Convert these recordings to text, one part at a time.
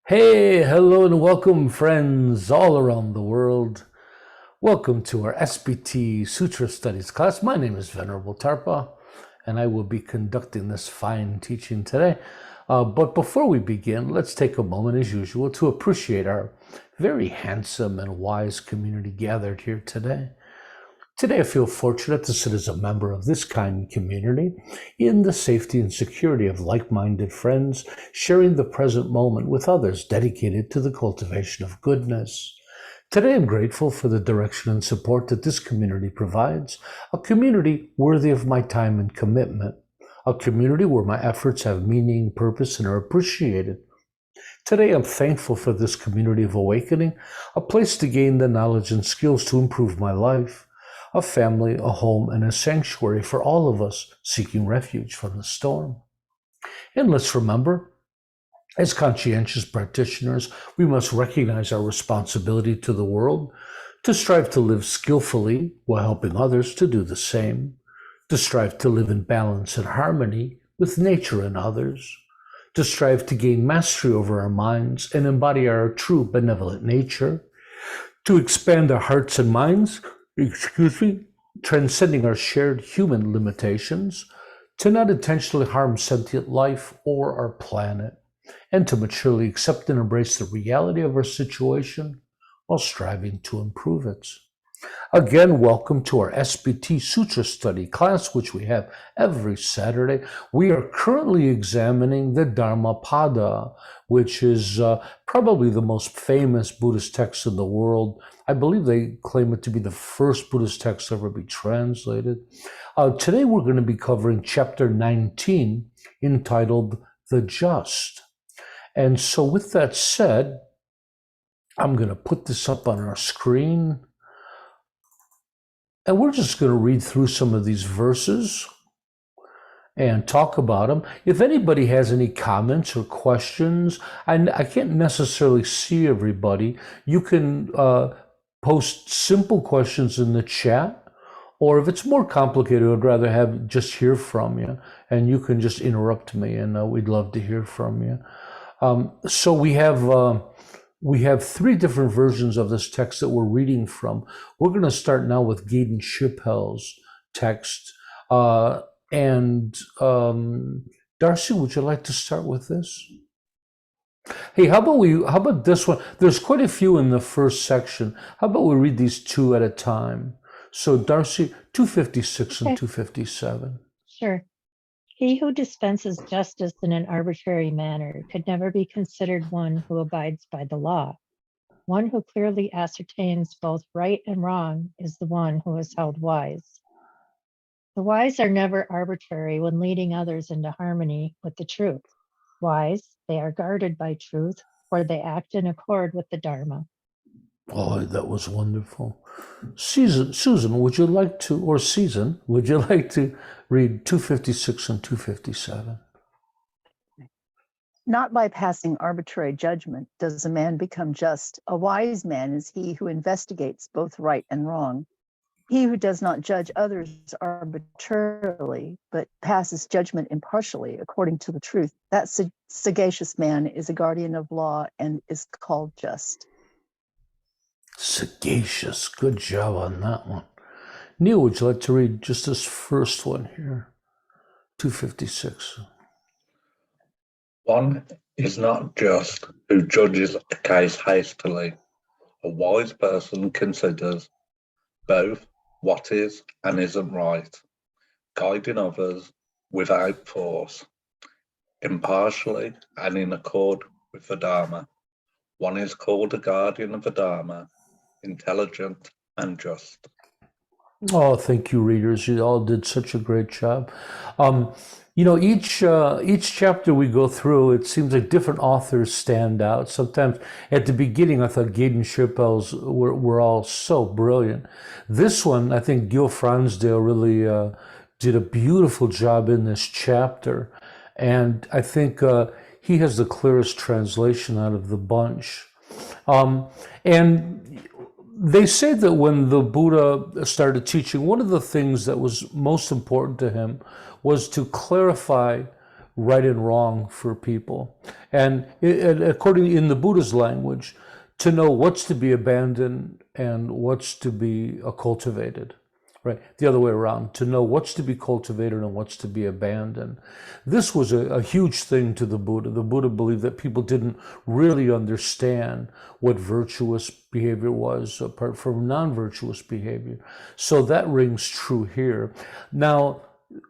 Hey, hello, and welcome, friends all around the world. Welcome to our SBT Sutra Studies class. My name is Venerable Tarpa, and I will be conducting this fine teaching today. But before we begin, let's take a moment, as usual, to appreciate our very handsome and wise community gathered here today. Today, I feel fortunate to sit as a member of this kind community in the safety and security of like-minded friends, sharing the present moment with others dedicated to the cultivation of goodness. Today, I'm grateful for the direction and support that this community provides, a community worthy of my time and commitment, a community where my efforts have meaning, purpose, and are appreciated. Today, I'm thankful for this community of awakening, a place to gain the knowledge and skills to improve my life, a family, a home, and a sanctuary for all of us seeking refuge from the storm. And let's remember, as conscientious practitioners, we must recognize our responsibility to the world, to strive to live skillfully while helping others to do the same, to strive to live in balance and harmony with nature and others, to strive to gain mastery over our minds and embody our true benevolent nature, to expand our hearts and minds, transcending our shared human limitations, to not intentionally harm sentient life or our planet, and to maturely accept and embrace the reality of our situation while striving to improve it. Again, welcome to our SBT Sutra Study class, which we have every Saturday. We are currently examining the Dhammapada, which is probably the most famous Buddhist text in the world. I believe they claim it to be the first Buddhist text to ever be translated. Today we're going to be covering chapter 19, entitled The Just. And so with that said, I'm going to put this up on our screen. And we're just going to read through some of these verses and talk about them. If anybody has any comments or questions, and I can't necessarily see everybody, you can post simple questions in the chat, or if it's more complicated, I'd rather just hear from you, and you can just interrupt me, and we'd love to hear from you. So we have three different versions of this text that we're reading from. We're going to start now with Gaden Schippel's text. And Darcy, would you like to start with this? Hey, how about this one? There's quite a few in the first section. How about we read these two at a time? So Darcy, 256 and 257. Sure. He who dispenses justice in an arbitrary manner could never be considered one who abides by the law. One who clearly ascertains both right and wrong is the one who is held wise. The wise are never arbitrary when leading others into harmony with the truth. Wise, they are guarded by truth, for they act in accord with the Dharma. Oh, that was wonderful. Susan, would you like to, or Susan, would you like to read 256 and 257? Not by passing arbitrary judgment does a man become just. A wise man is he who investigates both right and wrong. He who does not judge others arbitrarily, but passes judgment impartially according to the truth, that sagacious man is a guardian of law and is called just. Sagacious. Good job on that one. Neil, would you like to read just this first one here? 256. One is not just who judges a case hastily. A wise person considers both what is and isn't right, guiding others without force, impartially and in accord with the Dharma. One is called a guardian of the Dharma, intelligent and just. Oh, thank you, readers. You all did such a great job. Each chapter we go through, it seems like different authors stand out. Sometimes at the beginning, I thought Gaden Schippel's were all so brilliant. This one, I think Gil Fransdale really did a beautiful job in this chapter. And I think he has the clearest translation out of the bunch. And they say that when the Buddha started teaching, one of the things that was most important to him was to clarify right and wrong for people. And according in the Buddha's language, to know what's to be abandoned and what's to be cultivated, right? The other way around, to know what's to be cultivated and what's to be abandoned. This was a huge thing to the Buddha. The Buddha believed that people didn't really understand what virtuous behavior was apart from non-virtuous behavior. So that rings true here. Now,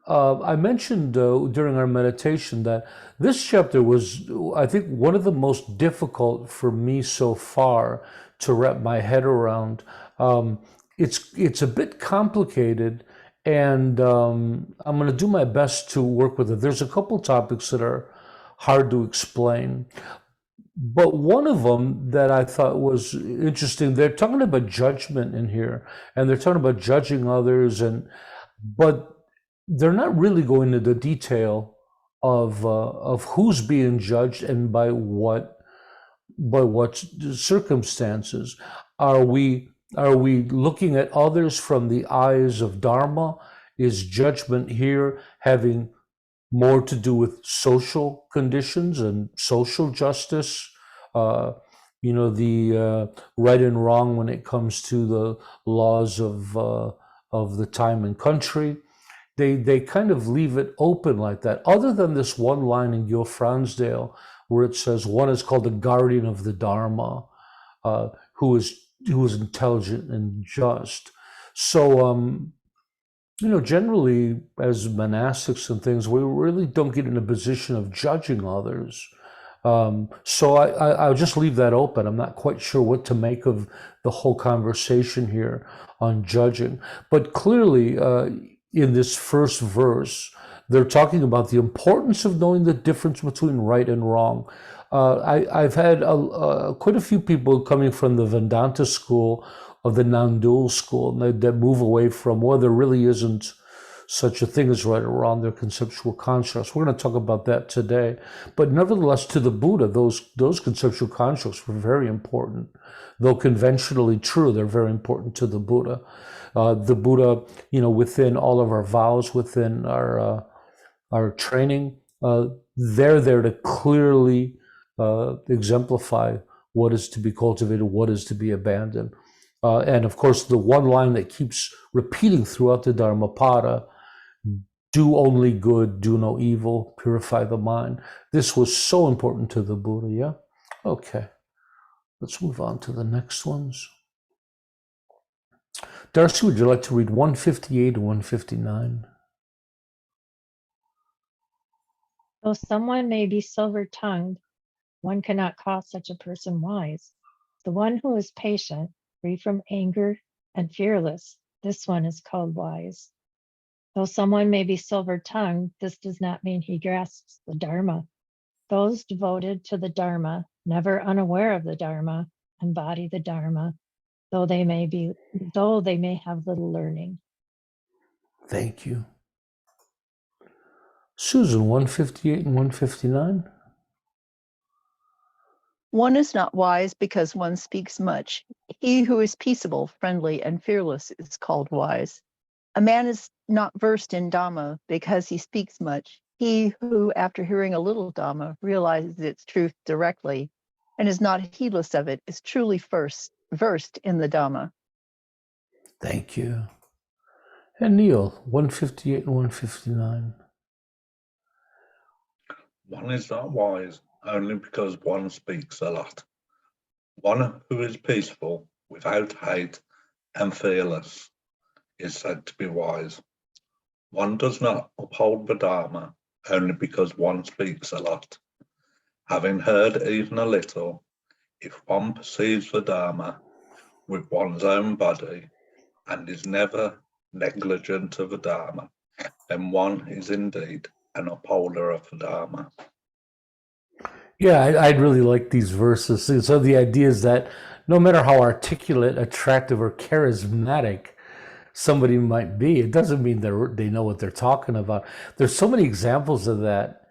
I mentioned during our meditation that this chapter was, I think, one of the most difficult for me so far to wrap my head around. It's a bit complicated, and I'm going to do my best to work with it. There's a couple topics that are hard to explain, but one of them that I thought was interesting, they're talking about judgment in here, and they're talking about judging others, but they're not really going into the detail of who's being judged and by what circumstances. Are we looking at others from the eyes of Dharma? Is judgment here having more to do with social conditions and social justice? The right and wrong when it comes to the laws of the time and country. They kind of leave it open like that, other than this one line in Gil Fransdale where it says one is called the guardian of the Dharma, who is intelligent and just. So, generally as monastics and things, we really don't get in a position of judging others. So I'll just leave that open. I'm not quite sure what to make of the whole conversation here on judging. But clearly, in this first verse, they're talking about the importance of knowing the difference between right and wrong. I've had quite a few people coming from the Vedanta school, of the non-dual school, and that move away from, well, there really isn't such a thing as right or wrong. They're conceptual constructs. We're going to talk about that today. But nevertheless, to the Buddha, those conceptual constructs were very important. Though conventionally true, they're very important to the Buddha. The Buddha, within all of our vows, within our training, they're there to clearly exemplify what is to be cultivated, what is to be abandoned. And of course, the one line that keeps repeating throughout the Dhammapada, do only good, do no evil, purify the mind. This was so important to the Buddha, yeah? Okay, let's move on to the next ones. Darcy, would you like to read 158 and 159? Though someone may be silver-tongued, one cannot call such a person wise. The one who is patient, free from anger, and fearless, this one is called wise. Though someone may be silver-tongued, this does not mean he grasps the Dharma. Those devoted to the Dharma, never unaware of the Dharma, embody the Dharma, though they may have little learning. Thank you. Susan, 158 and 159. One is not wise because one speaks much. He who is peaceable, friendly, and fearless is called wise. A man is not versed in Dhamma because he speaks much. He who, after hearing a little Dhamma, realizes its truth directly and is not heedless of it is truly versed in the Dhamma. Thank you. And Neil, 158 and 159. One is not wise only because one speaks a lot. One who is peaceful, without hate, and fearless is said to be wise. One does not uphold the Dharma only because one speaks a lot. Having heard even a little, if one perceives the Dharma with one's own body and is never negligent of the Dharma, then one is indeed an upholder of the Dharma. Yeah, I'd really like these verses. So the idea is that no matter how articulate, attractive, or charismatic somebody might be, it doesn't mean they know what they're talking about. There's so many examples of that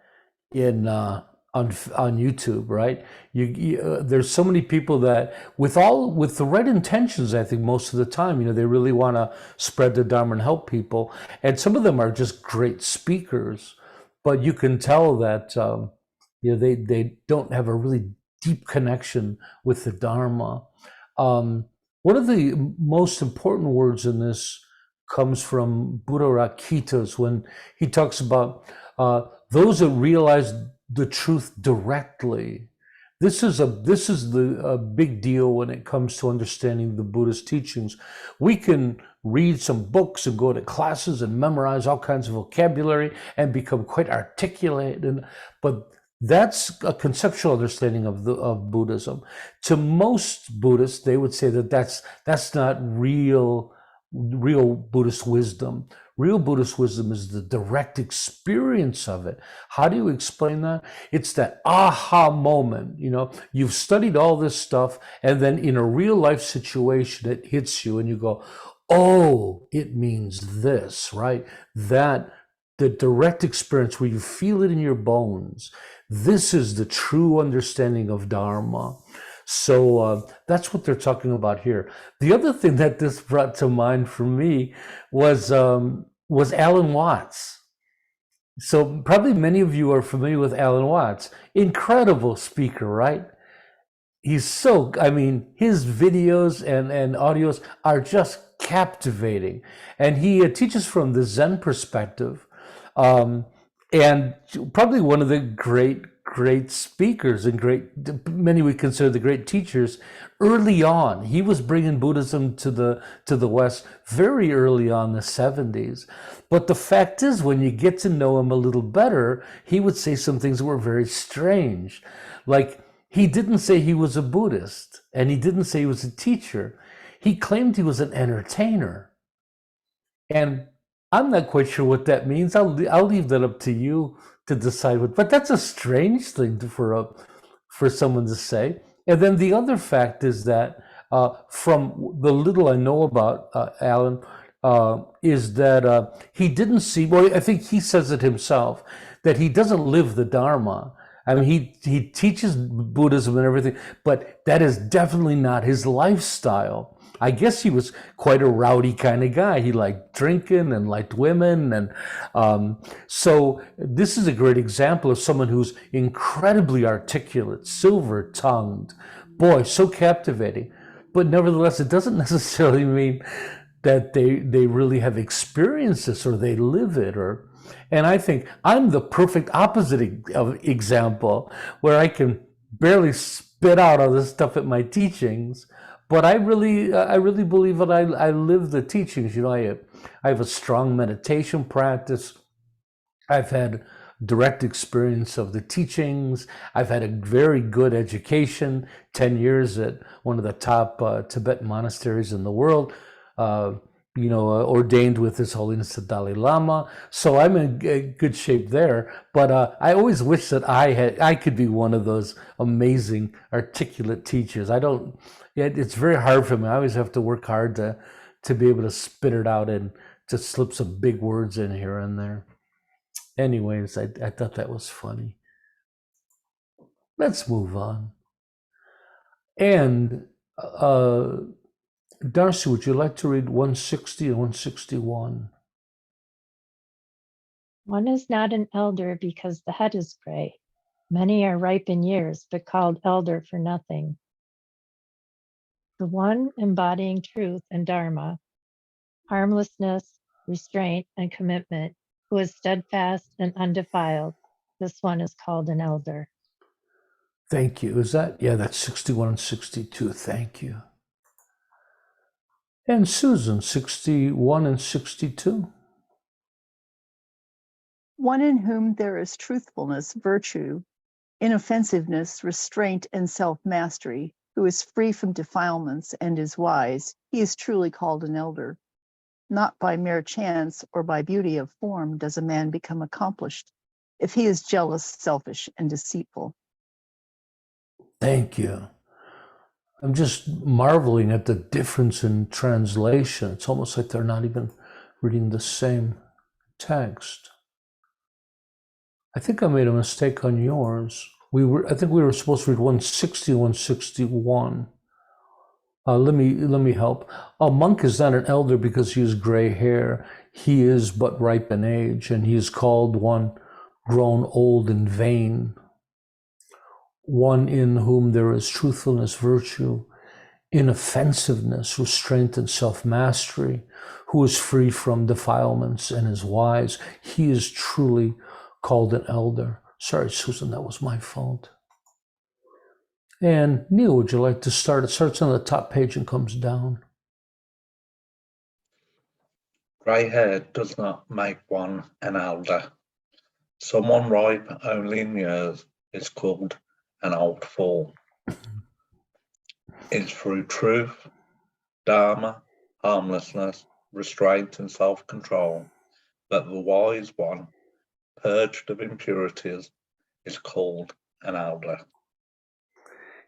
in on YouTube, right? There's so many people that with the right intentions, I think most of the time, they really want to spread the Dharma and help people. And some of them are just great speakers, but you can tell that they don't have a really deep connection with the Dharma. One of the most important words in this comes from Buddhaghosa when he talks about those that realize the truth directly. This is a big deal when it comes to understanding the Buddhist teachings. We can read some books and go to classes and memorize all kinds of vocabulary and become quite articulate, but that's a conceptual understanding of Buddhism. To most Buddhists, they would say that that's not real Buddhist wisdom. Real Buddhist wisdom is the direct experience of it. How do you explain that? It's that aha moment. You've studied all this stuff, and then in a real life situation, it hits you, and you go, "Oh, it means this," right? That the direct experience where you feel it in your bones. This is the true understanding of Dharma. So that's what they're talking about here. The other thing that this brought to mind for me was Alan Watts. So probably many of you are familiar with Alan Watts. Incredible speaker, right? He's his videos and audios are just captivating. And he teaches from the Zen perspective. And probably one of the great speakers and many we consider the great teachers early on. He was bringing Buddhism to the West very early on, the 70s. But the fact is, when you get to know him a little better, he would say some things that were very strange. Like, he didn't say he was a Buddhist, and he didn't say he was a teacher. He claimed he was an entertainer. And I'm not quite sure what that means. I'll leave that up to you to decide what. But that's a strange thing for someone to say. And then the other fact is that from the little I know about Alan, is that he didn't see. Well, I think he says it himself that he doesn't live the Dharma. I mean, he teaches Buddhism and everything, but that is definitely not his lifestyle. I guess he was quite a rowdy kind of guy. He liked drinking and liked women. And so this is a great example of someone who's incredibly articulate, silver-tongued. Boy, so captivating. But nevertheless, it doesn't necessarily mean that they really have experienced this or they live it. And I think I'm the perfect opposite example, where I can barely spit out all this stuff at my teachings. But I really believe that I live the teachings. I have a strong meditation practice. I've had direct experience of the teachings. I've had a very good education, 10 years at one of the top Tibetan monasteries in the world, ordained with His Holiness the Dalai Lama. So I'm in good shape there. But I always wish that I could be one of those amazing, articulate teachers. It's very hard for me. I always have to work hard to be able to spit it out and to slip some big words in here and there. Anyways, I thought that was funny. Let's move on. And Darcy, would you like to read 160 and 161? One is not an elder because the head is gray. Many are ripe in years, but called elder for nothing. The one embodying truth and Dharma, harmlessness, restraint, and commitment, who is steadfast and undefiled, this one is called an elder. Thank you. That's 61 and 62. Thank you. And Susan, 61 and 62. One in whom there is truthfulness, virtue, inoffensiveness, restraint, and self-mastery, who is free from defilements and is wise, he is truly called an elder. Not by mere chance or by beauty of form does a man become accomplished, if he is jealous, selfish, and deceitful. Thank you. I'm just marveling at the difference in translation. It's almost like they're not even reading the same text. I think I made a mistake on yours. I think we were supposed to read 160, 161. Let me help. A monk is not an elder because he has gray hair. He is but ripe in age, and he is called one grown old and vain, one in whom there is truthfulness, virtue, inoffensiveness, restraint, and self-mastery, who is free from defilements and is wise. He is truly called an elder. Sorry, Susan, that was my fault. And Neil, would you like to start? It starts on the top page and comes down. Grey hair does not make one an elder. Someone ripe only in years is called an old fool. It's through truth, dharma, harmlessness, restraint, and self-control that the wise one, purged of impurities, is called an elder.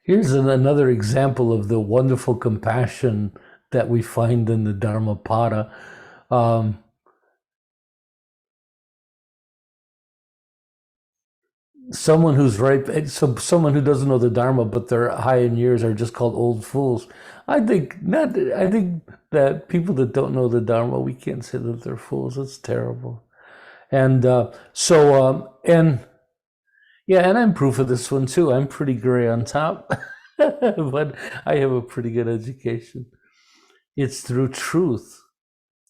Here's another example of the wonderful compassion that we find in the Dhammapada. Someone who's ripe, someone who doesn't know the Dharma, but they're high in years, are just called old fools. I think that people that don't know the Dharma, we can't say that they're fools. It's terrible. And and I'm proof of this one too. I'm pretty gray on top, but I have a pretty good education. It's through truth,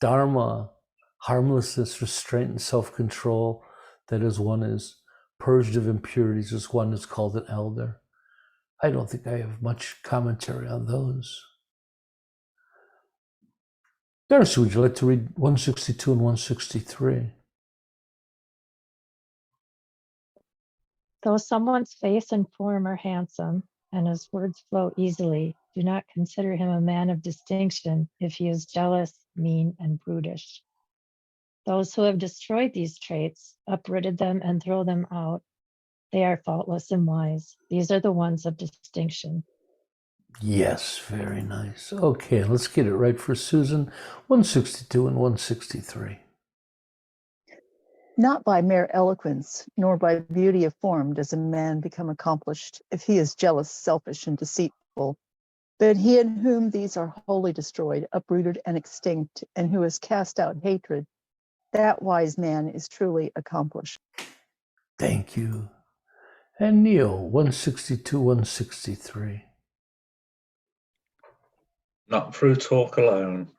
dharma, harmlessness, restraint, and self-control that as one is purged of impurities, as one is called an elder. I don't think I have much commentary on those. Darcy, would you like to read 162 and 163? Though someone's face and form are handsome, and his words flow easily, do not consider him a man of distinction if he is jealous, mean, and brutish. Those who have destroyed these traits, uprooted them, and throw them out, they are faultless and wise. These are the ones of distinction. Yes, very nice. Okay, let's get it right for Susan. 162 and 163. Not by mere eloquence, nor by beauty of form does a man become accomplished if he is jealous, selfish, and deceitful. But he in whom these are wholly destroyed, uprooted, and extinct, and who has cast out hatred, that wise man is truly accomplished. Thank you. And Neil, 162, 163. Not through talk alone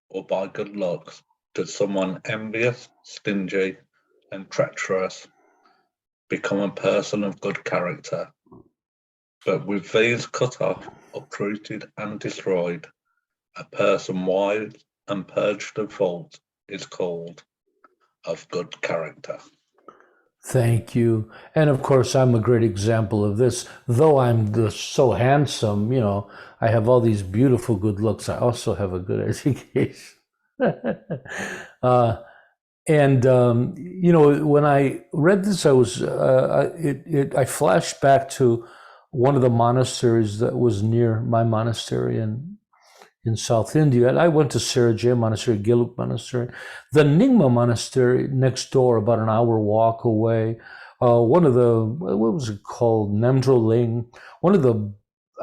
or by good looks does someone envious, stingy, and treacherous become a person of good character. But with these cut off, uprooted, and destroyed, a person wise and purged of fault is called of good character. Thank you. And of course, I'm a great example of this. Though I'm so handsome, I have all these beautiful good looks. I also have a good education. When I read this, I flashed back to one of the monasteries that was near my monastery in South India. And I went to Sarajaya Monastery, Gelug Monastery, the Nyingma Monastery next door, about an hour walk away. One of the, what was it called? Namdro Ling.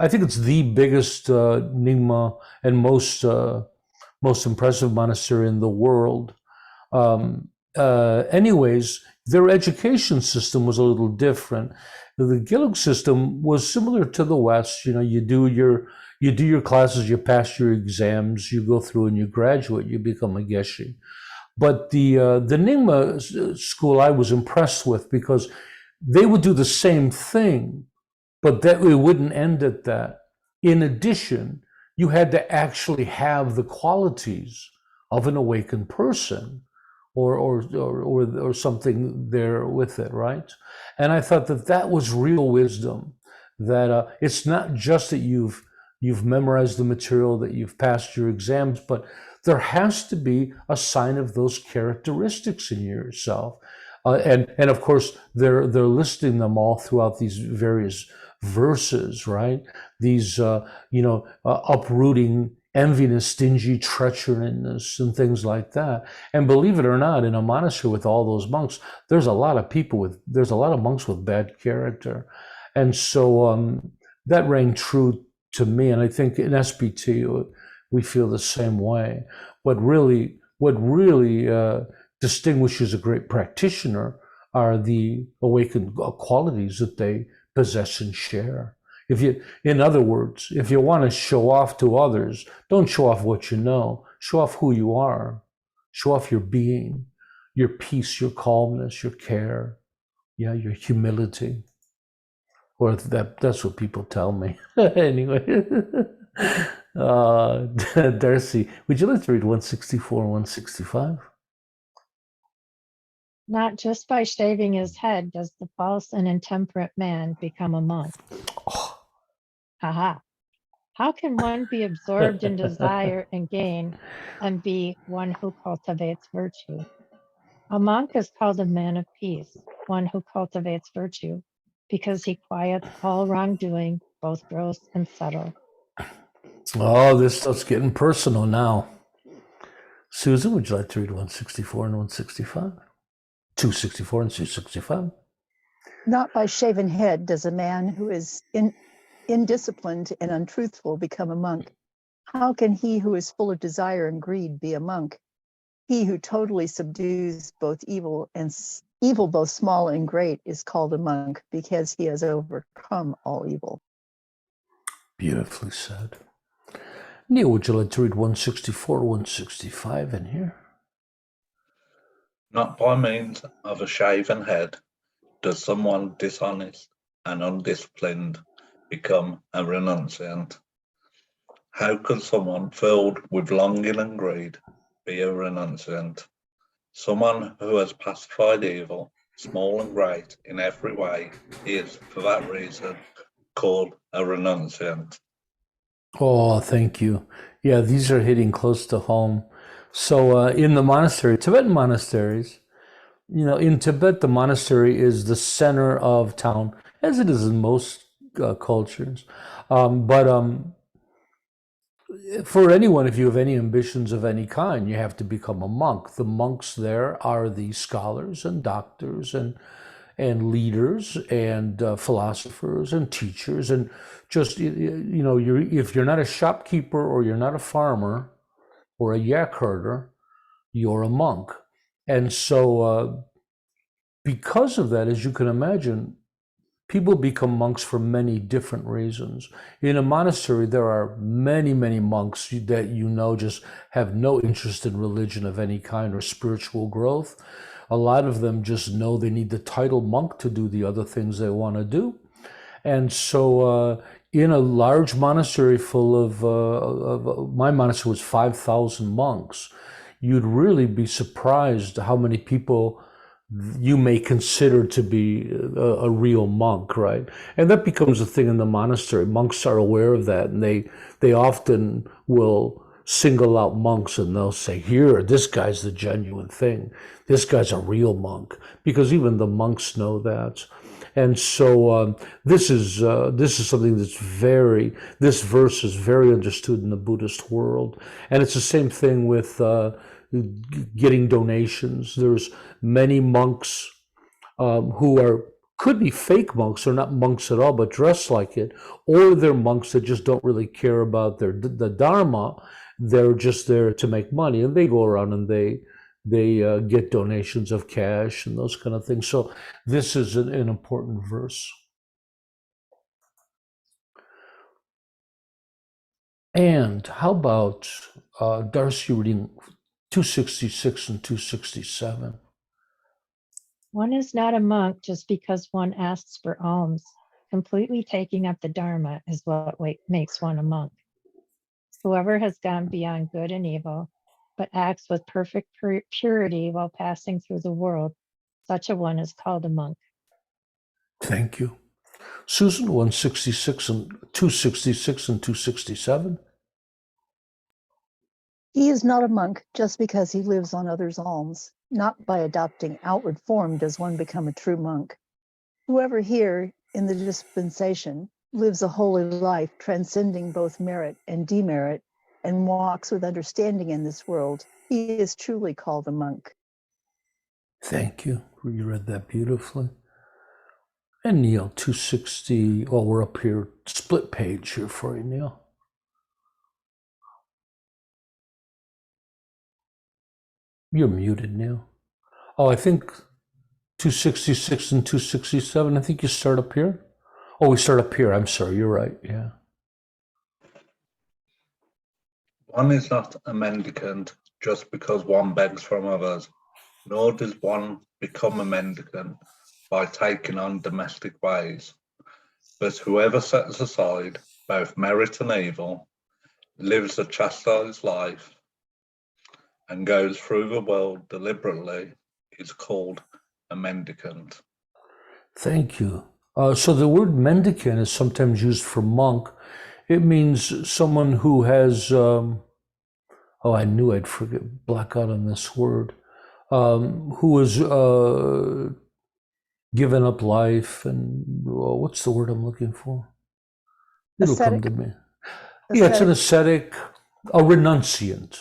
I think it's the biggest Nyingma and most impressive monastery in the world. Anyways, their education system was a little different. The Gelug system was similar to the West. You do your classes, you pass your exams, you go through and you graduate, you become a geshe. But the Nyingma school I was impressed with because they would do the same thing, but that it wouldn't end at that. In addition, you had to actually have the qualities of an awakened person or something there with it, right? And I thought that was real wisdom, that it's not just that you've memorized the material, that you've passed your exams, but there has to be a sign of those characteristics in yourself. And of course, they're listing them all throughout these various verses, right? These, uprooting enviness, stingy, treacherous, and things like that. And believe it or not, in a monastery with all those monks, there's a lot of monks with bad character. And so that rang true to me. And I think in SBT, we feel the same way. What really distinguishes a great practitioner are the awakened qualities that they possess and share. In other words, if you want to show off to others, don't show off what you know. Show off who you are. Show off your being, your peace, your calmness, your care, yeah, your humility. Or that's what people tell me. Anyway, Darcy, would you like to read 164 and 165? Not just by shaving his head does the false and intemperate man become a monk. Oh. Haha. How can one be absorbed in desire and gain and be one who cultivates virtue? A monk is called a man of peace, one who cultivates virtue, because he quiets all wrongdoing, both gross and subtle. Oh, this stuff's getting personal now. Susan, would you like to read 164 and 165? 264 and 265? Not by shaven head does a man who is indisciplined and untruthful become a monk. How can he who is full of desire and greed be a monk? He who totally subdues both evil, both small and great, is called a monk because he has overcome all evil. Beautifully said. Neil, would you like to read 164, 165 in here? Not by means of a shaven head does someone dishonest and undisciplined become a renunciant. How can someone filled with longing and greed be a renunciant? Someone who has pacified evil, small and great, in every way, is, for that reason, called a renunciant. Oh, thank you. Yeah, these are hitting close to home. So in the monastery, Tibetan monasteries, in Tibet, the monastery is the center of town, as it is in most cultures. But for anyone, if you have any ambitions of any kind, you have to become a monk. The monks there are the scholars and doctors and leaders and philosophers and teachers, and just if you're not a shopkeeper or you're not a farmer or a yak herder, you're a monk. And so because of that, as you can imagine, people become monks for many different reasons. In a monastery, there are many, many monks that just have no interest in religion of any kind or spiritual growth. A lot of them just know they need the title monk to do the other things they want to do. And so in a large monastery full of my monastery was 5,000 monks, you'd really be surprised how many people you may consider to be a real monk, right? And that becomes a thing in the monastery. Monks are aware of that, and they often will single out monks and they'll say, here, this guy's the genuine thing. This guy's a real monk, because even the monks know that. And so this is something that's this verse is very understood in the Buddhist world. And it's the same thing with getting donations. There's many monks who could be fake monks or not monks at all, but dress like it, or they're monks that just don't really care about the Dharma. They're just there to make money, and they go around and they get donations of cash and those kind of things. So this is an important verse. And how about Darcy reading 266 and 267? One is not a monk just because one asks for alms. Completely taking up the Dharma is what makes one a monk. Whoever has gone beyond good and evil, but acts with perfect purity while passing through the world, such a one is called a monk. Thank you. Susan, 166 and 266 and 267. He is not a monk just because he lives on others' alms. Not by adopting outward form does one become a true monk. Whoever here in the dispensation lives a holy life, transcending both merit and demerit, and walks with understanding in this world, he is truly called a monk. Thank you. You read that beautifully. And Neil, 260, we're up here, split page here for you, Neil. You're muted, Neil. Oh, I think 266 and 267. I think you start up here. Oh, we start up here. I'm sorry. You're right. Yeah. One is not a mendicant just because one begs from others, nor does one become a mendicant by taking on domestic ways. But whoever sets aside both merit and evil, lives a chastised life, and goes through the world deliberately is called a mendicant. Thank you. So the word mendicant is sometimes used for monk. It means someone who has, I knew I'd black out on this word, who has given up life and, what's the word I'm looking for? It'll Ascetic. come to me. Yeah, it's an ascetic, a renunciant.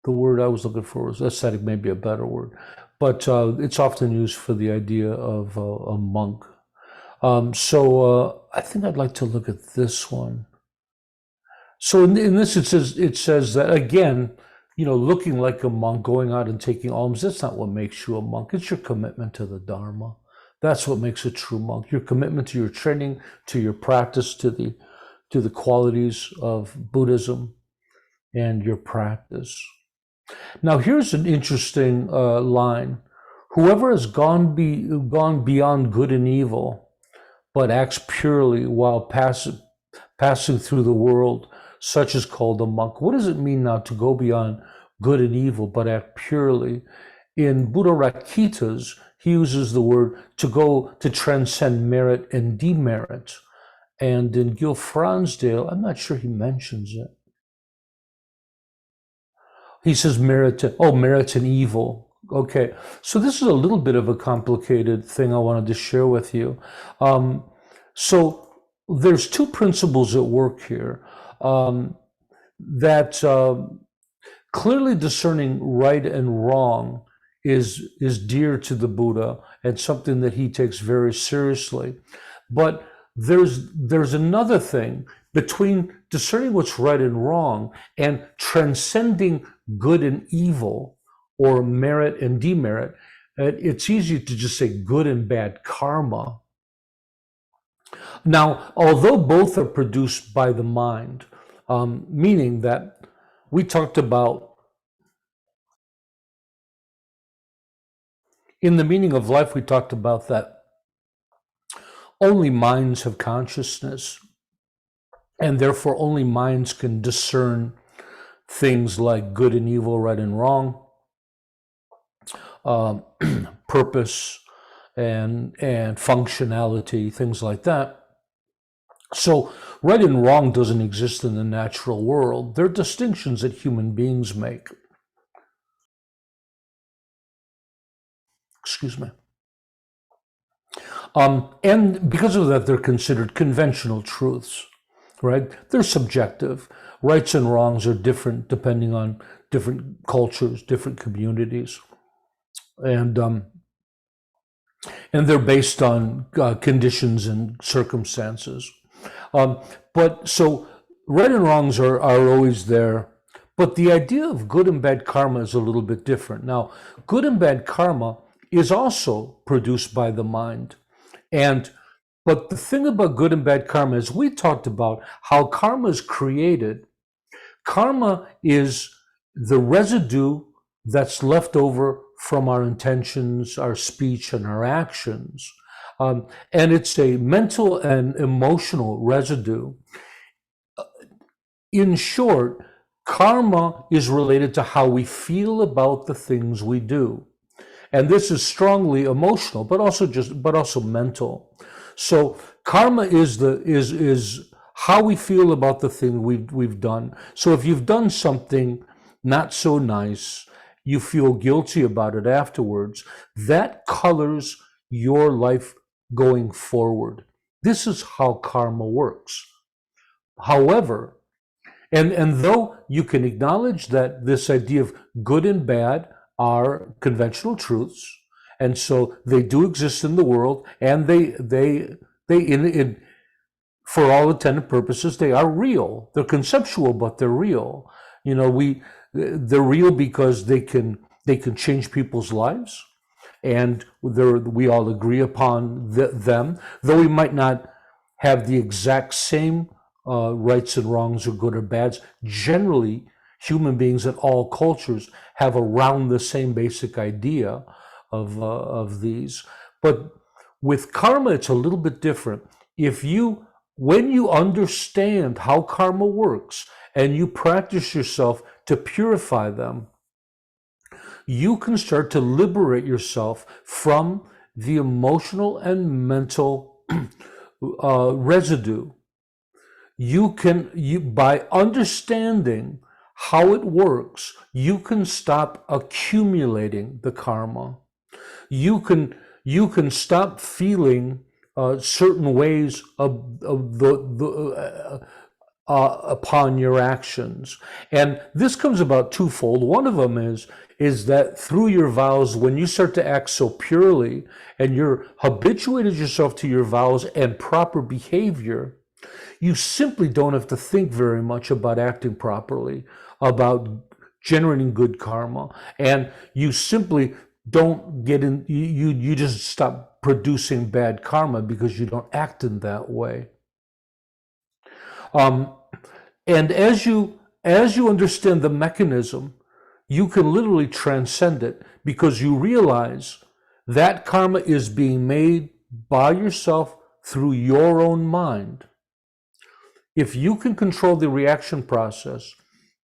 The word I was looking for was ascetic, maybe a better word, but it's often used for the idea of a monk. So I think I'd like to look at this one. So in this, it says that, again, looking like a monk, going out and taking alms, that's not what makes you a monk. It's your commitment to the Dharma. That's what makes a true monk. Your commitment to your training, to your practice, to the qualities of Buddhism and your practice. Now, here's an interesting line. Whoever has gone beyond good and evil, but acts purely while passing through the world, such is called a monk. What does it mean now to go beyond good and evil, but act purely? In Buddhaghosa, he uses the word to transcend merit and demerit. And in Gil Fronsdale, I'm not sure he mentions it. He says merit and evil. Okay, so this is a little bit of a complicated thing I wanted to share with you. So there's two principles at work here. That clearly discerning right and wrong is dear to the Buddha and something that he takes very seriously. But there's another thing between discerning what's right and wrong and transcending good and evil, or merit and demerit. It's easy to just say good and bad karma. Now, although both are produced by the mind, meaning that we talked about in the meaning of life, we talked about that only minds have consciousness, and therefore only minds can discern things like good and evil, right and wrong, purpose and functionality, things like that. So right and wrong doesn't exist in the natural world. They're distinctions that human beings make. Excuse me. And because of that, they're considered conventional truths, right? They're subjective. Rights and wrongs are different depending on different cultures, different communities. And they're based on conditions and circumstances. But so right and wrongs are always there. But the idea of good and bad karma is a little bit different. Now, good and bad karma is also produced by the mind. But the thing about good and bad karma is we talked about how karma is created. Karma is the residue that's left over from our intentions, our speech, and our actions. And it's a mental and emotional residue. In short, karma is related to how we feel about the things we do. And this is strongly emotional, but also mental. So karma is how we feel about the thing we've done. So if you've done something not so nice, you feel guilty about it afterwards, that colors your life going forward. This is how karma works. However, and though you can acknowledge that this idea of good and bad are conventional truths, and so they do exist in the world, and they for all intended purposes, they are real. They're conceptual, but they're real. They're real because they can change people's lives. and we all agree upon them, though we might not have the exact same rights and wrongs or good or bads. Generally, human beings in all cultures have around the same basic idea of these. But with karma, it's a little bit different. When you understand how karma works and you practice yourself to purify them, you can start to liberate yourself from the emotional and mental residue. By understanding how it works, you can stop accumulating the karma. You can stop feeling certain ways upon your actions. And this comes about twofold. One of them is that through your vows, when you start to act so purely and you're habituated yourself to your vows and proper behavior, you simply don't have to think very much about acting properly, about generating good karma. And you simply don't get in, you just stop producing bad karma because you don't act in that way. And as you understand the mechanism, you can literally transcend it because you realize that karma is being made by yourself through your own mind. If you can control the reaction process,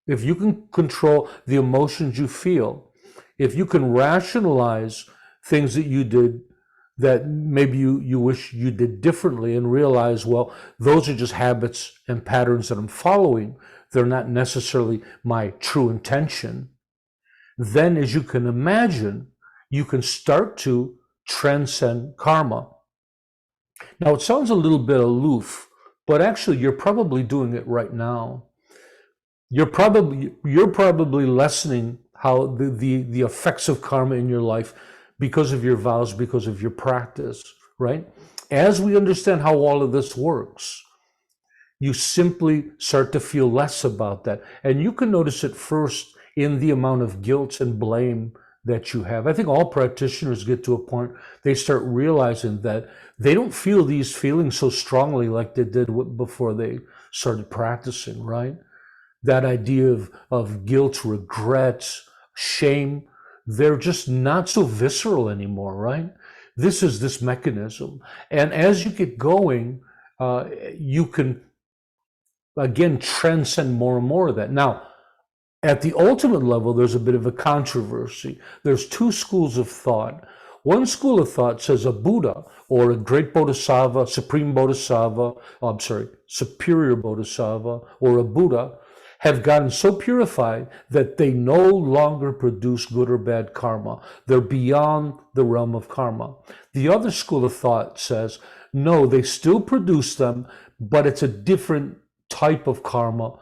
if you can control the emotions you feel, if you can rationalize things that you did that maybe you wish you did differently and realize, well, those are just habits and patterns that I'm following. They're not necessarily my true intention. Then, as you can imagine, you can start to transcend karma. Now, it sounds a little bit aloof, but actually you're probably doing it right now. You're probably lessening how the effects of karma in your life because of your vows, because of your practice, right? As we understand how all of this works, you simply start to feel less about that. And you can notice it first in the amount of guilt and blame that you have. I think all practitioners get to a point they start realizing that they don't feel these feelings so strongly like they did before they started practicing, right? That idea of guilt, regret, shame, they're just not so visceral anymore, right? This is this mechanism. And as you get going, you can, again, transcend more and more of that. Now, at the ultimate level, there's a bit of a controversy. There's two schools of thought. One school of thought says a Buddha or a great Bodhisattva, superior Bodhisattva, or a Buddha have gotten so purified that they no longer produce good or bad karma. They're beyond the realm of karma. The other school of thought says, no, they still produce them, but it's a different type of karma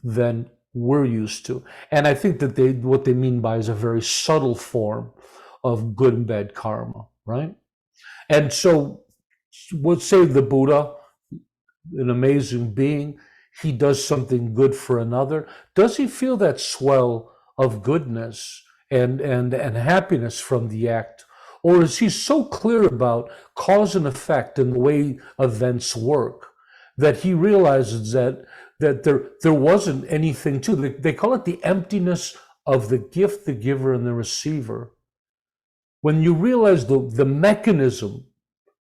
than we're used to. And I think that what they mean by is a very subtle form of good and bad karma, right? And so, let's say the Buddha, an amazing being, he does something good for another. Does he feel that swell of goodness and happiness from the act? Or is he so clear about cause and effect and the way events work that he realizes that there wasn't anything to it? They call it the emptiness of the gift, the giver, and the receiver. When you realize the mechanism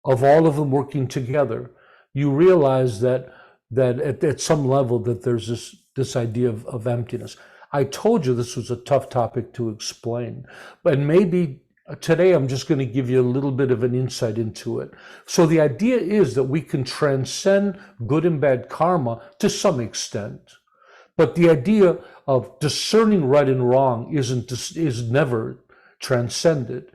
of all of them working together, you realize that at some level that there's this idea of emptiness. I told you this was a tough topic to explain, but maybe today I'm just going to give you a little bit of an insight into it. So the idea is that we can transcend good and bad karma to some extent, but the idea of discerning right and wrong is never transcended.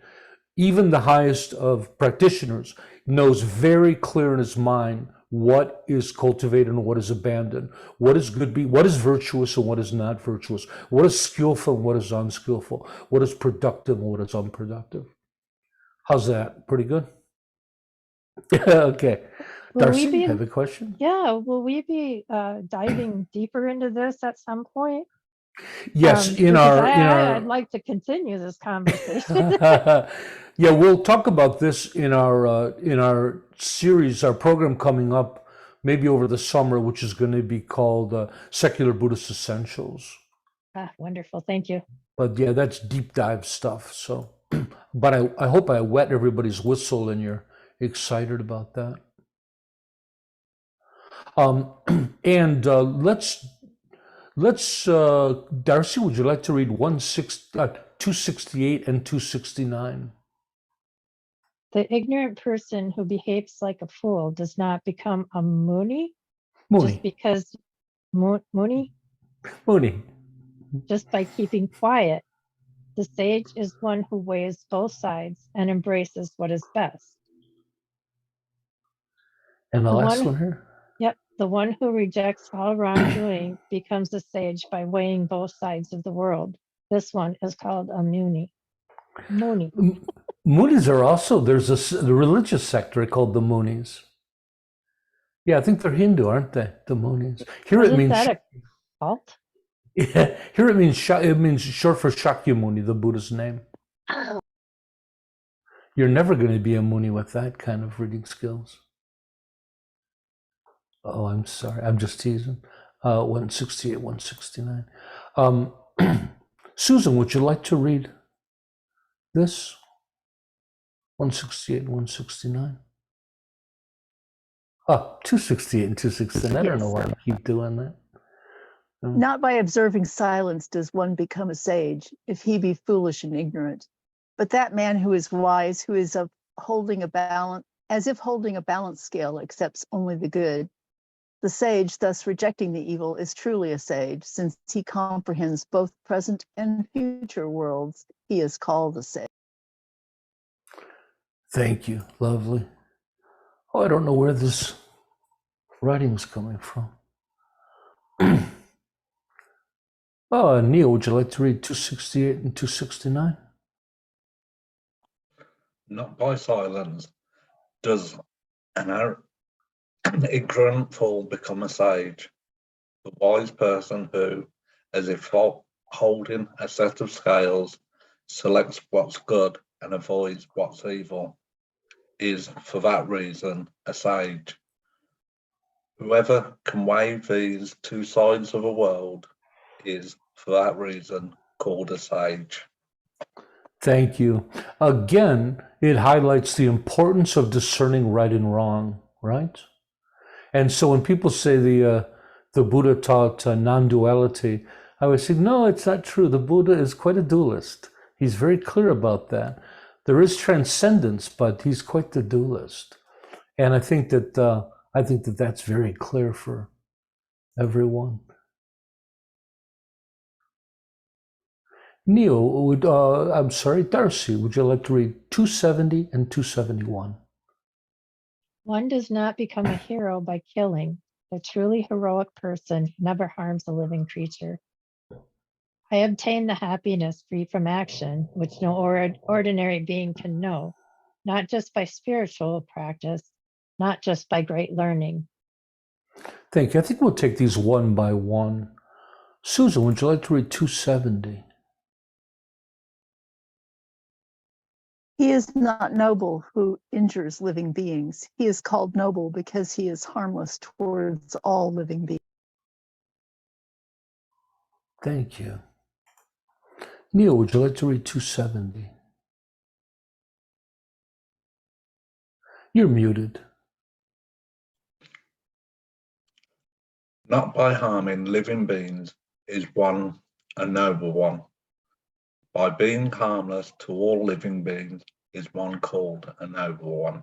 Even the highest of practitioners knows very clear in his mind what is cultivated and what is abandoned, what is what is virtuous and what is not virtuous, what is skillful and what is unskillful, what is productive and what is unproductive. How's that? Pretty good? Okay. Darcy, you have a question? Yeah, will we be diving deeper into this at some point? Yes, I'd like to continue this conversation. yeah, we'll talk about this in our series, our program coming up, maybe over the summer, which is going to be called Secular Buddhist Essentials. Wonderful, thank you. But yeah, that's deep dive stuff. So, but I hope I wet everybody's whistle and you're excited about that. And let's Darcy, would you like to read 268 and 269? The ignorant person who behaves like a fool does not become a Muni just Mooney. because Muni Mooney. just by keeping quiet. The sage is one who weighs both sides and embraces what is best. And the last one here? Yep. The one who rejects all wrongdoing becomes a sage by weighing both sides of the world. This one is called a Muni. Muni. Munis are also, there's the religious sector called the Munis. Yeah, I think they're Hindu, aren't they? The Munis. Here Isn't it means that a cult? Yeah, here it means short for Shakyamuni, the Buddha's name. You're never going to be a Muni with that kind of reading skills. Oh, I'm sorry. I'm just teasing. 168, 169. Susan, would you like to read this? 168, 169. 268 and 269. I don't know why I keep doing that. Not by observing silence does one become a sage, if he be foolish and ignorant. But that man who is wise, who is holding a balance, as if holding a balance scale, accepts only the good. The sage, thus rejecting the evil, is truly a sage, since he comprehends both present and future worlds. He is called a sage. Thank you. Lovely. Oh, I don't know where this writing's coming from. Neil, would you like to read 268 and 269? Not by silence does an ignorant fool become a sage. The wise person who, as if holding a set of scales, selects what's good and avoids what's evil, is for that reason a sage. Whoever can weigh these two sides of a world is, for that reason, called a sage. Thank you. Again, it highlights the importance of discerning right and wrong, right? And so when people say the Buddha taught non-duality, I would say, no, it's not true. The Buddha is quite a dualist. He's very clear about that. There is transcendence, but he's quite the dualist. And I think that that's very clear for everyone. Neil, Darcy, would you like to read 270 and 271? One does not become a hero by killing. A truly heroic person never harms a living creature. I obtain the happiness free from action, which no ordinary being can know, not just by spiritual practice, not just by great learning. Thank you. I think we'll take these one by one. Susan, would you like to read 270? He is not noble who injures living beings. He is called noble because he is harmless towards all living beings. Thank you. Neil, would you like to read 270? You're muted. Not by harming living beings is one a noble one. By being harmless to all living beings is one called a noble one.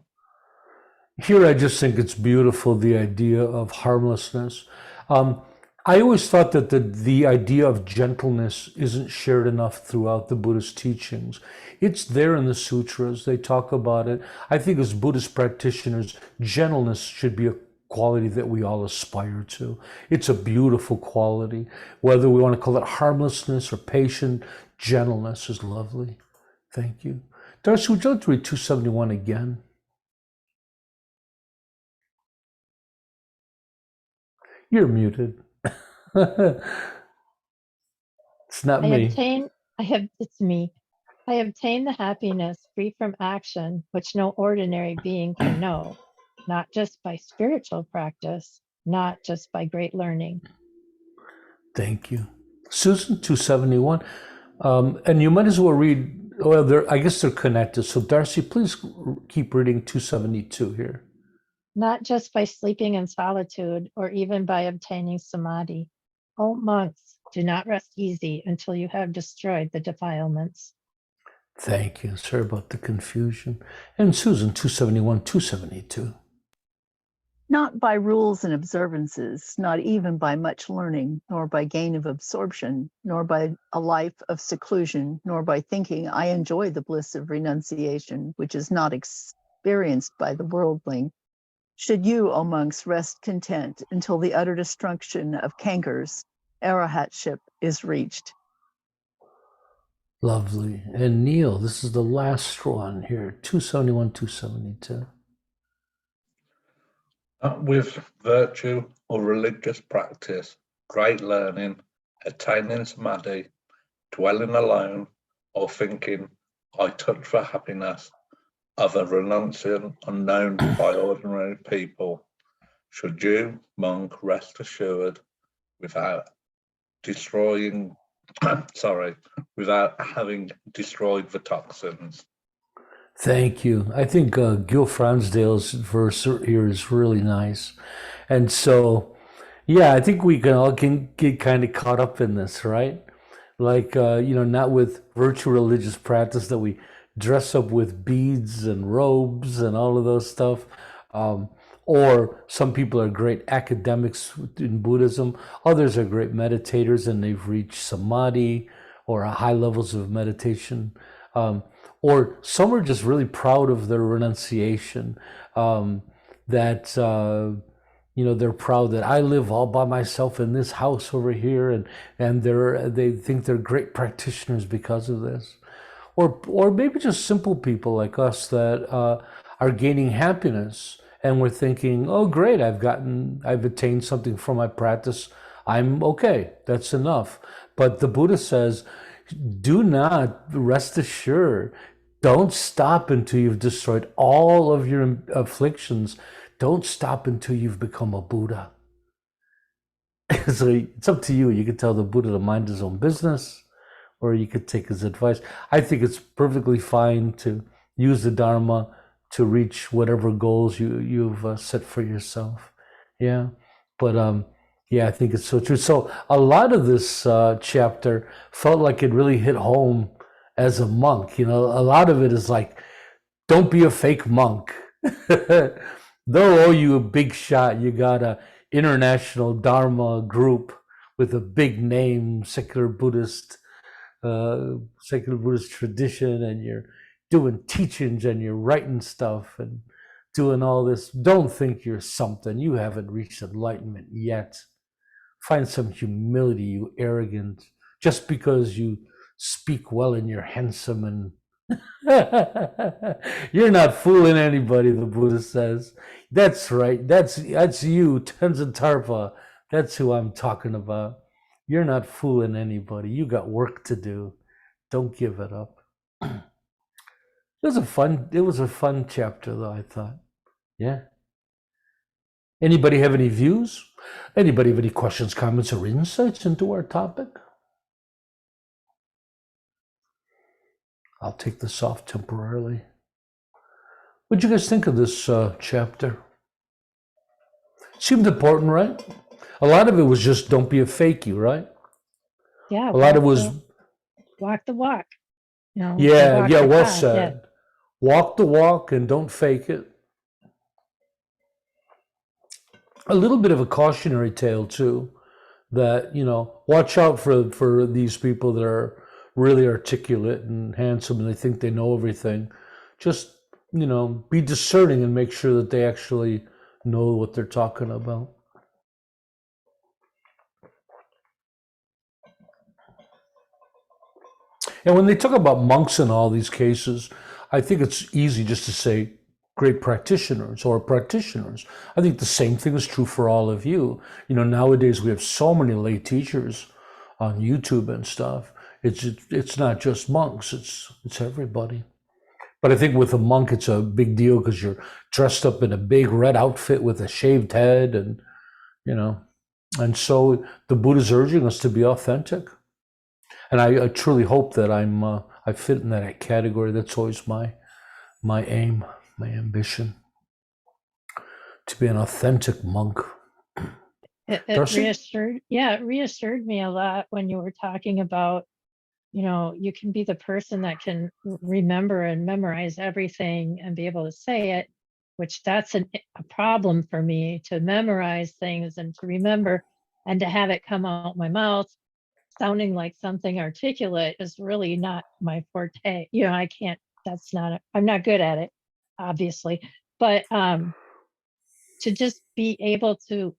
Here, I just think it's beautiful, the idea of harmlessness. I always thought that the idea of gentleness isn't shared enough throughout the Buddhist teachings. It's there in the sutras. They talk about it. I think as Buddhist practitioners, gentleness should be a quality that we all aspire to. It's a beautiful quality. Whether we want to call it harmlessness or patient, gentleness is lovely. Thank you. Darcy, would you like to read 271 again? You're muted. It's not I me. obtain, it's me. I obtain the happiness free from action, which no ordinary being can know, not just by spiritual practice, not just by great learning. Thank you. Susan, 271. And you might as well read, well, I guess they're connected. So Darcy, please keep reading 272 here. Not just by sleeping in solitude or even by obtaining samadhi. O monks, do not rest easy until you have destroyed the defilements. Thank you. Sorry about the confusion. And Susan, 271, 272. Not by rules and observances, not even by much learning, nor by gain of absorption, nor by a life of seclusion, nor by thinking I enjoy the bliss of renunciation, which is not experienced by the worldling. Should you, O monks, rest content until the utter destruction of cankers, arahatship, is reached. Lovely. And Neil, this is the last one here, 271, 272. With virtue or religious practice, great learning, attaining samadhi, dwelling alone, or thinking, I touch for happiness of a renunciant unknown by ordinary people, should you, monk, rest assured without destroying, without having destroyed the toxins. Thank you. I think Gil Fransdale's verse here is really nice. And so, yeah, I think we can get kind of caught up in this, right? Like, not with virtue religious practice that we dress up with beads and robes and all of those stuff. Or some people are great academics in Buddhism. Others are great meditators and they've reached samadhi or high levels of meditation. Or some are just really proud of their renunciation, they're proud that I live all by myself in this house over here, and they think they're great practitioners because of this. Or maybe just simple people like us that are gaining happiness, and we're thinking, oh great, I've attained something from my practice. I'm okay, that's enough. But the Buddha says, do not, rest assured, don't stop until you've destroyed all of your afflictions. Don't stop until you've become a Buddha. So it's up to you. You could tell the Buddha to mind his own business, or you could take his advice. I think it's perfectly fine to use the Dharma to reach whatever goals you've set for yourself. Yeah. But yeah, I think it's so true. So a lot of this chapter felt like it really hit home as a monk. A lot of it is like, don't be a fake monk. They'll owe you a big shot. You got a international Dharma group with a big name, secular Buddhist tradition, and you're doing teachings and you're writing stuff and doing all this. Don't think you're something. You haven't reached enlightenment yet. Find some humility, you arrogant, just because you speak well and you're handsome and you're not fooling anybody, the Buddha says. That's right. That's you, Tenzin Tarpa. That's who I'm talking about. You're not fooling anybody. You got work to do. Don't give it up. It was a fun chapter though, I thought. Yeah. Anybody have any views? Anybody have any questions, comments, or insights into our topic? I'll take this off temporarily. What'd you guys think of this chapter? Seemed important, right? A lot of it was just don't be a fakey, right? Yeah. A lot of it was walk the walk. Yeah, well path, said. Yeah. Walk the walk and don't fake it. A little bit of a cautionary tale too, that watch out for these people that are really articulate and handsome and they think they know everything. Just be discerning and make sure that they actually know what they're talking about. And when they talk about monks in all these cases, I think it's easy just to say great practitioners or practitioners. I think the same thing is true for all of you. Nowadays we have so many lay teachers on YouTube and stuff. It's not just monks, it's everybody. But I think with a monk, it's a big deal because you're dressed up in a big red outfit with a shaved head, and and so the Buddha's urging us to be authentic. And I truly hope that I fit in that category. That's always my aim, my ambition, to be an authentic monk. It reassured me a lot when you were talking about, you can be the person that can remember and memorize everything and be able to say it, which that's a problem for me, to memorize things and to remember and to have it come out my mouth sounding like something articulate is really not my forte. I'm not good at it, obviously, but to just be able to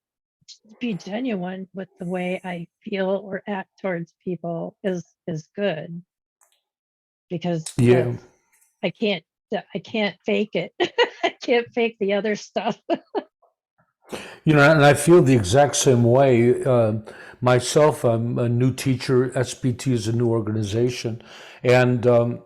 be genuine with the way I feel or act towards people is good, because I can't fake it. I can't fake the other stuff. And I feel the exact same way. Myself, I'm a new teacher. SBT is a new organization, and I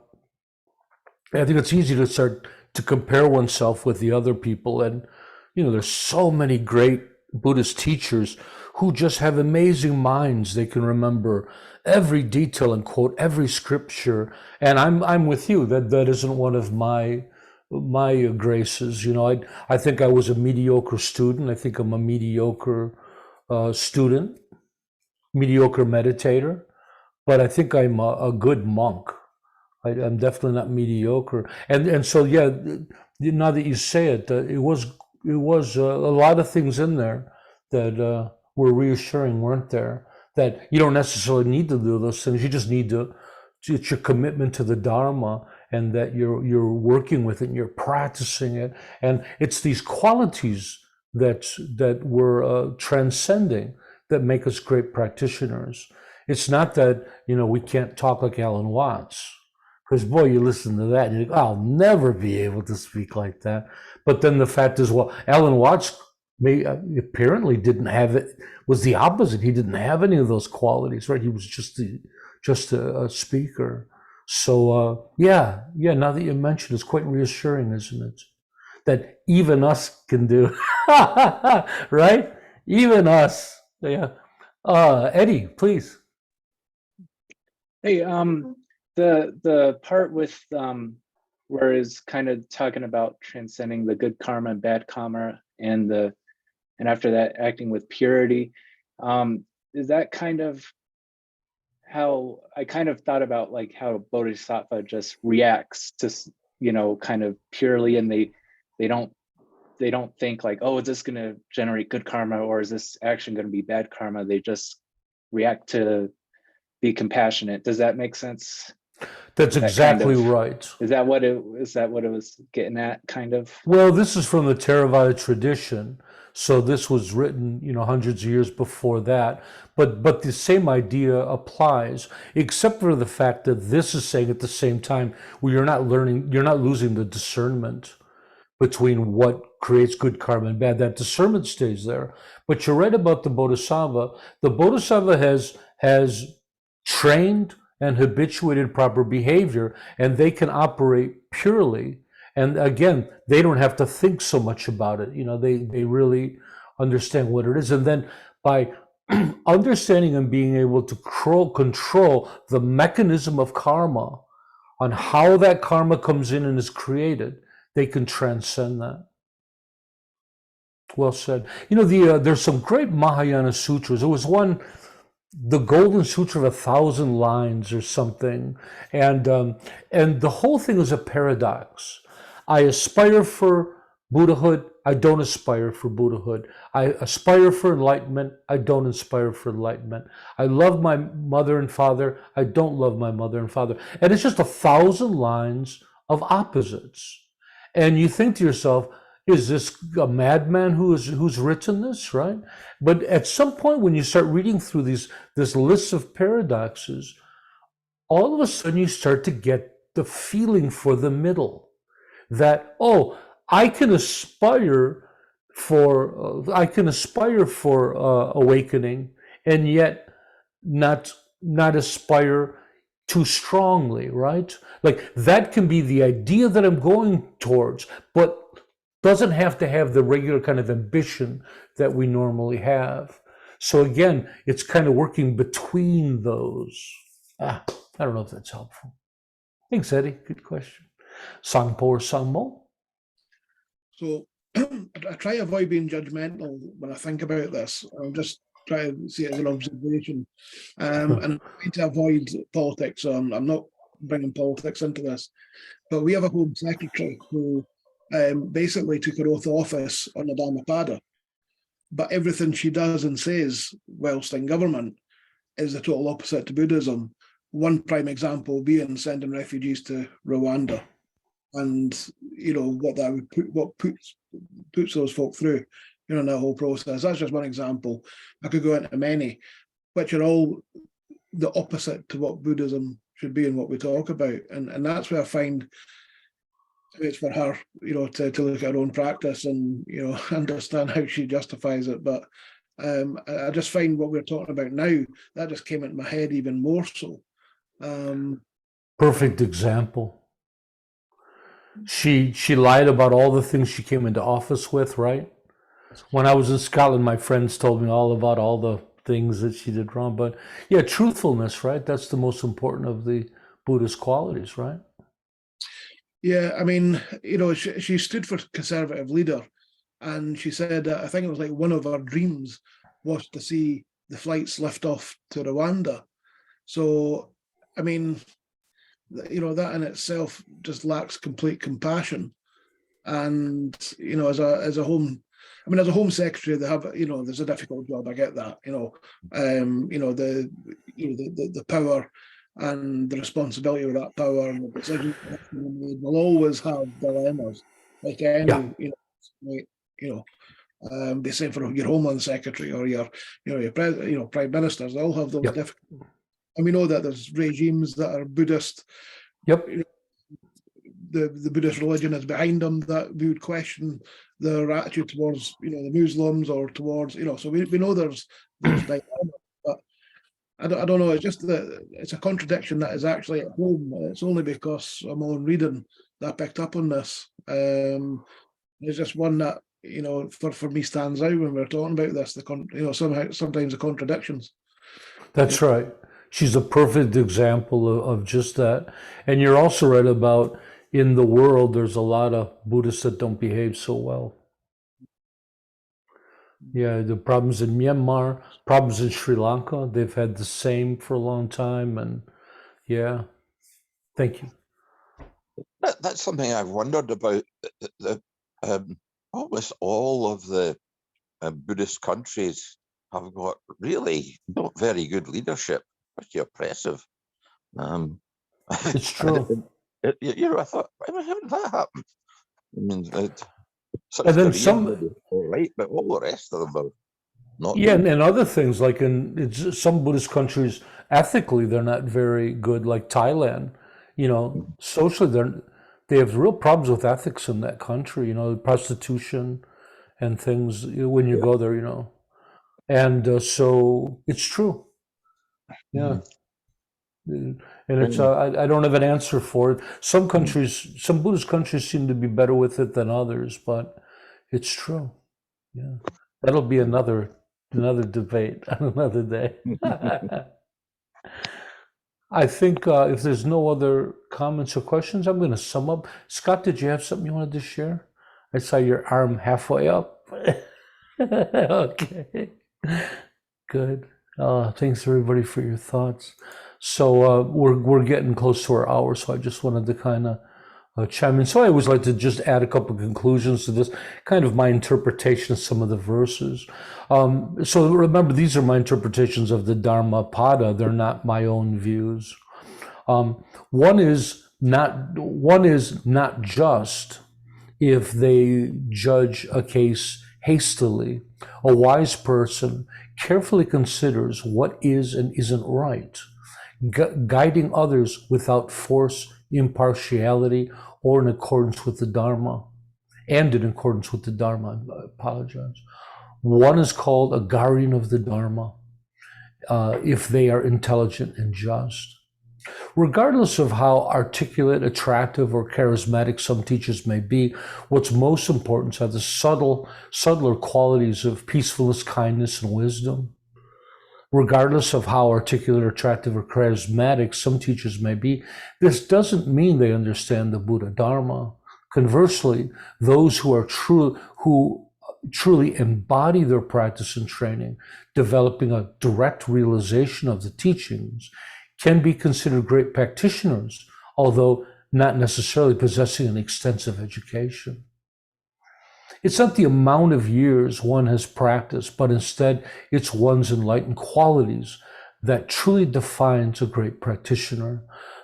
think it's easy to start to compare oneself with the other people. And there's so many great Buddhist teachers who just have amazing minds. They can remember every detail and quote every scripture. And I'm with you. That isn't one of my graces. I think I was a mediocre student. I think I'm a mediocre student, mediocre meditator, but I think I'm a good monk. I'm definitely not mediocre. And so, now that you say it, it was a lot of things in there that were reassuring, weren't there? That you don't necessarily need to do those things. You just need to, it's your commitment to the Dharma, and that you're working with it and you're practicing it. And it's these qualities that we're transcending that make us great practitioners. It's not that, we can't talk like Alan Watts. Because boy, you listen to that and you think, I'll never be able to speak like that. But then the fact is, well, Alan Watts apparently didn't have it, was the opposite. He didn't have any of those qualities, right? He was just a speaker. So now that you mention, it's quite reassuring, isn't it? That even us can do, right? Even us. Yeah. Eddie, please. Hey, the part with where is kind of talking about transcending the good karma and bad karma, and after that acting with purity, is that kind of how I kind of thought about, like how a bodhisattva just reacts to kind of purely, and they don't think like, oh, is this going to generate good karma, or is this action going to be bad karma? They just react to be compassionate. Does that make sense? That's exactly right. Is that what it was getting at, kind of? Well, this is from the Theravada tradition. So this was written, hundreds of years before that. But the same idea applies, except for the fact that this is saying at the same time, well, you're not losing the discernment between what creates good karma and bad. That discernment stays there. But you're right about the Bodhisattva. The Bodhisattva has trained and habituated proper behavior, and they can operate purely. And again, they don't have to think so much about it. They really understand what it is. And then by understanding and being able to control the mechanism of karma, on how that karma comes in and is created, they can transcend that. Well said. There's some great Mahayana sutras. There was one, the Golden Sutra of 1,000 lines or something, and the whole thing is a paradox. I aspire for Buddhahood. I don't aspire for Buddhahood. I aspire for enlightenment. I don't aspire for enlightenment. I love my mother and father. I don't love my mother and father. And it's just 1,000 lines of opposites. And you think to yourself, is this a madman who's written this, right? But at some point when you start reading through this list of paradoxes, all of a sudden you start to get the feeling for the middle. That, I can aspire for awakening, and yet not not aspire too strongly, right? Like that can be the idea that I'm going towards, but doesn't have to have the regular kind of ambition that we normally have. So again, it's kind of working between those. I don't know if that's helpful. Thanks, Eddie. Good question. Sangpo or Sangmo? So I try to avoid being judgmental when I think about this. I'll just try to see it as an observation. And I'm trying to avoid politics. So I'm not bringing politics into this. But we have a Home Secretary who basically took her oath of office on the Dhammapada. But everything she does and says whilst in government is the total opposite to Buddhism. One prime example being sending refugees to Rwanda. And what that would puts those folk through, in that whole process. That's just one example. I could go into many, which are all the opposite to what Buddhism should be and what we talk about. And that's where I find it's for her, to look at her own practice and understand how she justifies it. But I just find what we're talking about now, that just came into my head even more so. Perfect example. She lied about all the things she came into office with, right? When I was in Scotland, my friends told me all about all the things that she did wrong. But yeah, truthfulness, right? That's the most important of the Buddhist qualities, right? Yeah, I mean, she stood for conservative leader, and she said that I think it was like one of her dreams was to see the flights lift off to Rwanda. So, I mean, that in itself just lacks complete compassion. And as a home secretary, they have there's a difficult job. I get that. The power and the responsibility of that power and the decisions will always have dilemmas, like any the same for your Homeland Secretary or your prime ministers. They all have those difficulties. And we know that there's regimes that are Buddhist. Yep. The Buddhist religion is behind them, that we would question their attitude towards, the Muslims or towards, so we know there's dilemma. But I don't know, it's just that it's a contradiction that is actually at home. It's only because I'm on reading that I picked up on this. It's just one that, for me stands out when we're talking about this, sometimes the contradictions. That's right. She's a perfect example of just that. And you're also right about in the world, there's a lot of Buddhists that don't behave so well. Yeah, the problems in Myanmar, problems in Sri Lanka, they've had the same for a long time. And yeah, thank you. That's something I've wondered about. Almost all of the Buddhist countries have got really not very good leadership. Pretty oppressive. It's true. I thought, how did that happen? I mean, and then some, right, but all the rest of them are not. Yeah, and other things like in some Buddhist countries, ethically they're not very good. Like Thailand, socially they have real problems with ethics in that country. Prostitution and things when you go there. And so it's true. Yeah. And it's I don't have an answer for it. Some Buddhist countries seem to be better with it than others, but it's true. Yeah. That'll be another debate on another day. I think if there's no other comments or questions, I'm going to sum up. Scott, did you have something you wanted to share? I saw your arm halfway up. Okay. Good. Thanks everybody for your thoughts. So we're getting close to our hour, so I just wanted to kind of chime in. So I always like to just add a couple of conclusions to this, kind of my interpretation of some of the verses. So remember, these are my interpretations of the Dhammapada. They're not my own views. One is not just if they judge a case hastily. A wise person carefully considers what is and isn't right, guiding others without force, impartiality, or in accordance with the Dharma, and in accordance with the Dharma. I apologize. One is called a guardian of the Dharma, if they are intelligent and just. Regardless of how articulate, attractive, or charismatic some teachers may be, what's most important are the subtler qualities of peacefulness, kindness, and wisdom. Regardless of how articulate, attractive, or charismatic some teachers may be, this doesn't mean they understand the Buddhadharma. Conversely, those who truly embody their practice and training, developing a direct realization of the teachings, can be considered great practitioners, although not necessarily possessing an extensive education. It's not the amount of years one has practiced, but instead it's one's enlightened qualities that truly defines a great practitioner.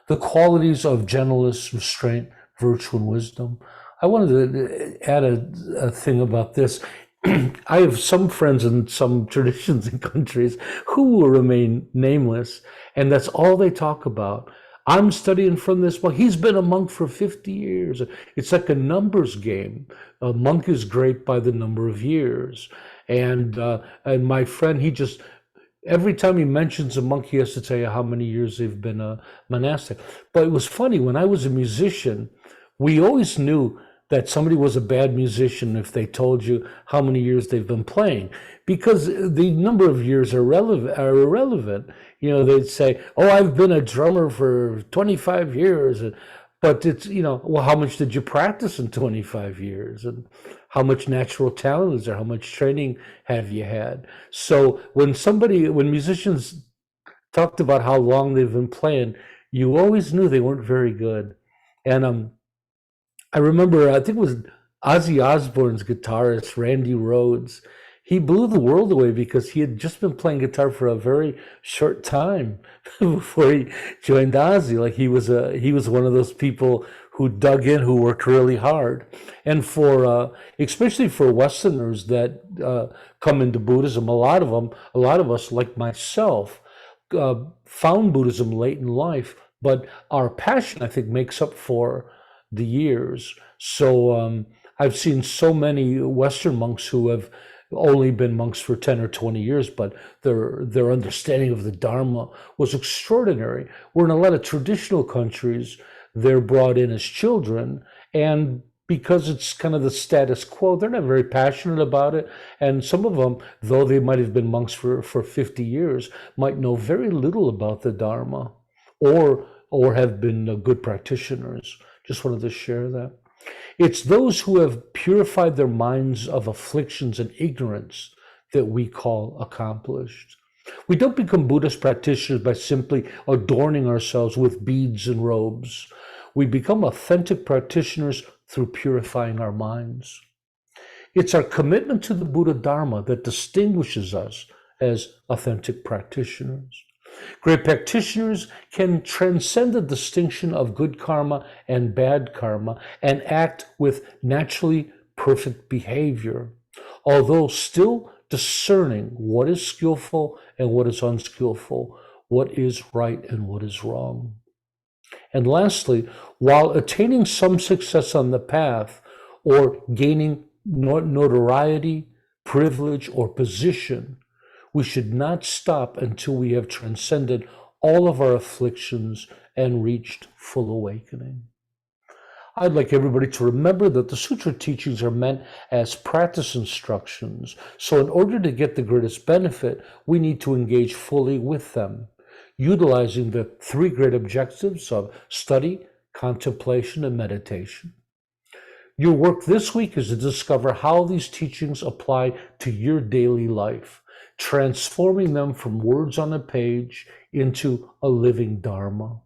The qualities of gentleness, restraint, virtue, and wisdom. I wanted to add a thing about this. I have some friends in some traditions and countries who will remain nameless, and that's all they talk about. I'm studying from this monk. He's been a monk for 50 years. It's like a numbers game. A monk is great by the number of years. And my friend, every time he mentions a monk, he has to tell you how many years they've been a monastic. But it was funny, when I was a musician, we always knew that somebody was a bad musician if they told you how many years they've been playing, because the number of years are irrelevant. You know, they'd say, oh, I've been a drummer for 25 years. But it's, well, how much did you practice in 25 years? And how much natural talent is there? How much training have you had? So when musicians talked about how long they've been playing, you always knew they weren't very good. And I remember, I think it was Ozzy Osbourne's guitarist, Randy Rhoads. He blew the world away because he had just been playing guitar for a very short time before he joined Ozzy. Like he was one of those people who dug in, who worked really hard. And especially for Westerners that come into Buddhism, a lot of us, like myself, found Buddhism late in life, but our passion, I think, makes up for the years. So I've seen so many Western monks who have only been monks for 10 or 20 years, but their understanding of the Dharma was extraordinary. Where in a lot of traditional countries, they're brought in as children, and because it's kind of the status quo, they're not very passionate about it. And some of them, though they might have been monks for 50 years, might know very little about the Dharma, or have been good practitioners. Just wanted to share that. It's those who have purified their minds of afflictions and ignorance that we call accomplished. We don't become Buddhist practitioners by simply adorning ourselves with beads and robes. We become authentic practitioners through purifying our minds. It's our commitment to the Buddhadharma that distinguishes us as authentic practitioners. Great practitioners can transcend the distinction of good karma and bad karma and act with naturally perfect behavior, although still discerning what is skillful and what is unskillful, what is right and what is wrong. And lastly, while attaining some success on the path or gaining notoriety, privilege, or position, we should not stop until we have transcended all of our afflictions and reached full awakening. I'd like everybody to remember that the Sutra teachings are meant as practice instructions. So in order to get the greatest benefit, we need to engage fully with them, utilizing the three great objectives of study, contemplation, and meditation. Your work this week is to discover how these teachings apply to your daily life, transforming them from words on a page into a living Dharma.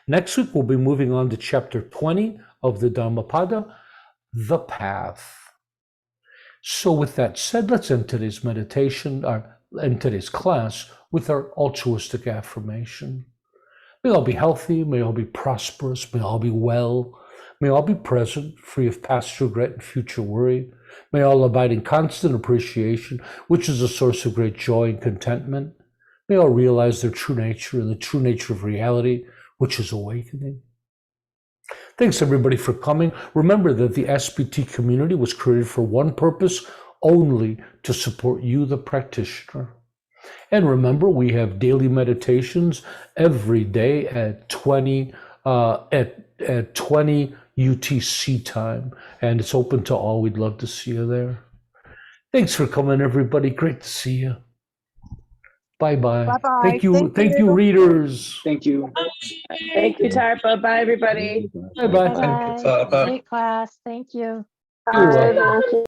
Next week, we'll be moving on to chapter 20 of the Dhammapada, the path. So with that said, let's end today's meditation, or end today's class with our altruistic affirmation. May all be healthy, may all be prosperous, may all be well, may all be present, free of past regret and future worry. May all abide in constant appreciation, which is a source of great joy and contentment. May all realize their true nature and the true nature of reality, which is awakening. Thanks everybody for coming. Remember that the SBT community was created for one purpose only, to support you, the practitioner. And remember, we have daily meditations every day at 20 UTC time, and it's open to all. We'd love to see you there. Thanks for coming, everybody. Great to see you. Bye-bye. Bye-bye. Thank you, Thank you. readers. Thank you. Thank you, Tarpa. Bye, everybody. Bye-bye. Thank you, Bye-bye. Tarpa. Great class. Thank you. You're Bye. welcome.